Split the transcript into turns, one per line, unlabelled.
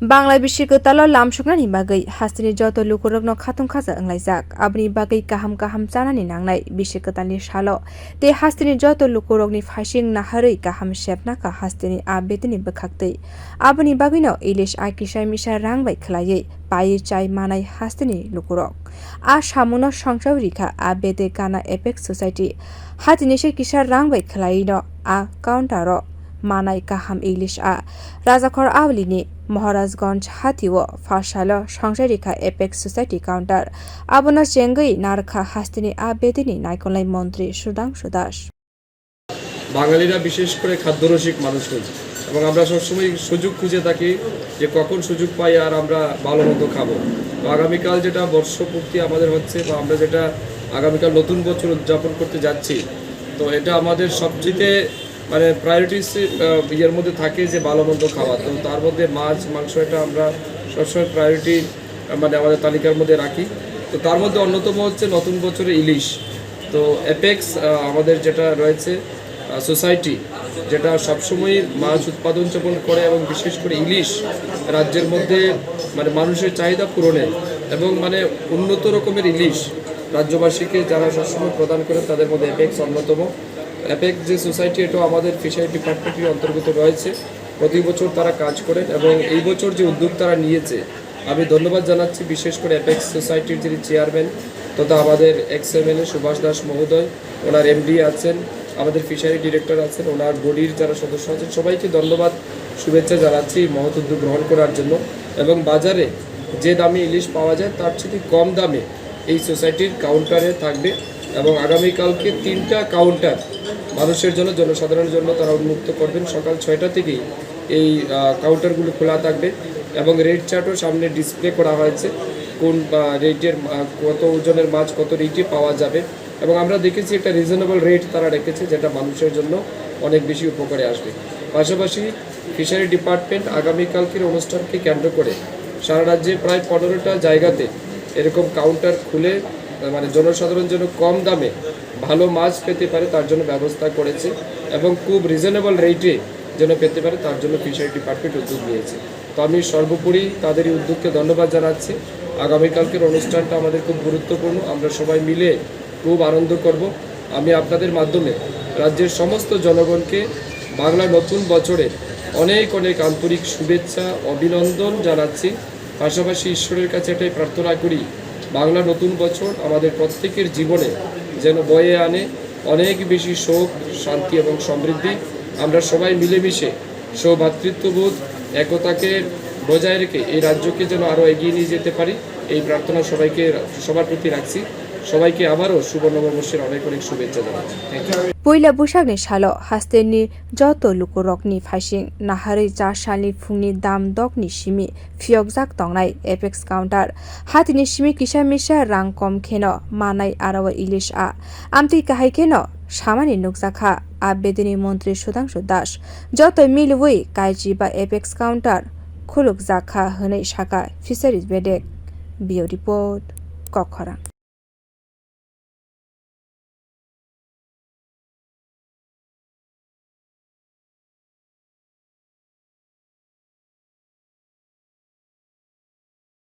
Bangla bisi Kwtal lamsogmwng bagwi hasteni joto lukurokno khatung khaja wnglaijak aboni bagwi kaham chanani nangnai bisi Kwtalni salo tei hasteni joto lukurokni phasing naharwi kaham sepnaka hasteni bedeni bwkhaktwi aboni bagwino Ilishh kisa misa rang bai khwlaiwi pai chai manai hasteni lukurok samuno songsai rwkha bedek gana apex society hatini se kisa rang bai khwlaino counter manai kaham Ilishh rajakhor awlini Maharajganj hatio fasalo songsai rwkha apex society counter abono jengwi rwkha hasteni bedeni naikol montri Sudhangshu
বাঙালিরা বিশেষ করে খাদ্যরসিক মানুষ এবং আমরা সবসময় সুযোগ খুঁজে থাকি যে কখন সুযোগ পাই আর আমরা ভালো মতো খাবো। তো আগামীকাল যেটা বর্ষপূর্তি আমাদের হচ্ছে বা আমরা যেটা আগামীকাল নতুন বছর উদযাপন করতে যাচ্ছি, তো এটা আমাদের সবচেয়ে মানে প্রায়োরিটিস ইয়ের মধ্যে থাকে যে ভালো মন্দ খাওয়া। তো তার মধ্যে মাছ মাংস এটা আমরা সবসময় প্রায়োরিটি মানে আমাদের তালিকার মধ্যে রাখি। তো তার মধ্যে অন্যতম হচ্ছে নতুন বছরে ইলিশ। তো অ্যাপেক্স আমাদের যেটা রয়েছে সোসাইটি যেটা সবসময় মাছ উৎপাদন করে এবং বিশেষ করে ইলিশ রাজ্যের মধ্যে মানে মানুষের চাহিদা পূরণে এবং মানে উন্নত রকমের ইলিশ রাজ্যবাসীকে যারা সবসময় প্রদান করে তাদের মধ্যে অ্যাপেক্স অন্যতম। অ্যাপেক্স যে সোসাইটি এটাও আমাদের ফিশারি ডিপার্টমেন্টের অন্তর্গত রয়েছে, প্রতি বছর তারা কাজ করেন এবং এই বছর যে উদ্যোগ তারা নিয়েছে আমি ধন্যবাদ জানাচ্ছি বিশেষ করে অ্যাপেক্স সোসাইটির যিনি চেয়ারম্যান তথা আমাদের এক্স-এমএলএ সুভাষ দাস মহোদয়, ওনার এমডি আছেন, আমাদের ফিশারি ডিরেক্টর আছেন, ওনার বডির যারা সদস্য আছেন সবাইকে ধন্যবাদ শুভেচ্ছা জানাচ্ছি মহৎ উদ্যোগ গ্রহণ করার জন্য। এবং বাজারে যে দামে ইলিশ পাওয়া যায় তার চেয়ে কম দামে এই সোসাইটির কাউন্টারে থাকবে এবং আগামীকালকে 3টা কাউন্টার মানুষের জন্য জনসাধারণের জন্য তারা উন্মুক্ত করবেন। সকাল 6টা থেকেই এই কাউন্টারগুলো খোলা থাকবে এবং রেট চার্টও সামনে ডিসপ্লে করা হয়েছে কোন রেটের কত ওজনের মাছ কত রেটে পাওয়া যাবে এবং আমরা দেখেছি একটা রিজনেবল রেট তারা রেখেছে যেটা মানুষের জন্য অনেক বেশি উপকারে আসবে। পাশাপাশি ফিশারি ডিপার্টমেন্ট আগামীকালকের অনুষ্ঠানকে কেন্দ্র করে সারা রাজ্যে প্রায় 15টা জায়গাতে এরকম কাউন্টার খুলে মানে জনসাধারণ যেন কম দামে ভালো মাছ পেতে পারে তার জন্য ব্যবস্থা করেছে এবং খুব রিজনেবল রেটে যেন পেতে পারে তার জন্য ফিশারি ডিপার্টমেন্ট উদ্যোগ নিয়েছে। তো আমি সর্বোপরি তাদের এই উদ্যোগকে ধন্যবাদ জানাচ্ছি। আগামীকালকের অনুষ্ঠানটা আমাদের খুব গুরুত্বপূর্ণ, আমরা সবাই মিলে খুব আনন্দ করব। আমি আপনাদের মাধ্যমে রাজ্যের সমস্ত জনগণকে বাংলা নতুন বছরে অনেক অনেক আন্তরিক শুভেচ্ছা অভিনন্দন জানাচ্ছি। পাশাপাশি ঈশ্বরের কাছে এটাই প্রার্থনা করি বাংলা নতুন বছর আমাদের প্রত্যেকের জীবনে যেন বয়ে আনে অনেক বেশি সুখ শান্তি এবং সমৃদ্ধি। আমরা সবাই মিলেমিশে সৌভ্রাতৃত্ববোধ একতাকে বজায় রেখে এই রাজ্যকে যেন আরও এগিয়ে নিয়ে যেতে পারি এই প্রার্থনা সবার প্রতি রাখছি। সবাইকে আবারও শুভ নববর্ষের অনেক অনেক শুভেচ্ছা জানাচ্ছি।
পয়লা বৈशाखनि सालो हास्तेनि joto lukurokni phasing naharwi 4 salni phungni dam dokni simi phiyokjak tongnai apex counter hatini simi kisa misa rang kom kheno manai arawa Ilishh amtui kahai kheno samani nukjakha bedeni montri Sudhangshu joto milwi kaiji ba apex counter khulukjakha hwnwi saka fisheries bedek bio report kokhara।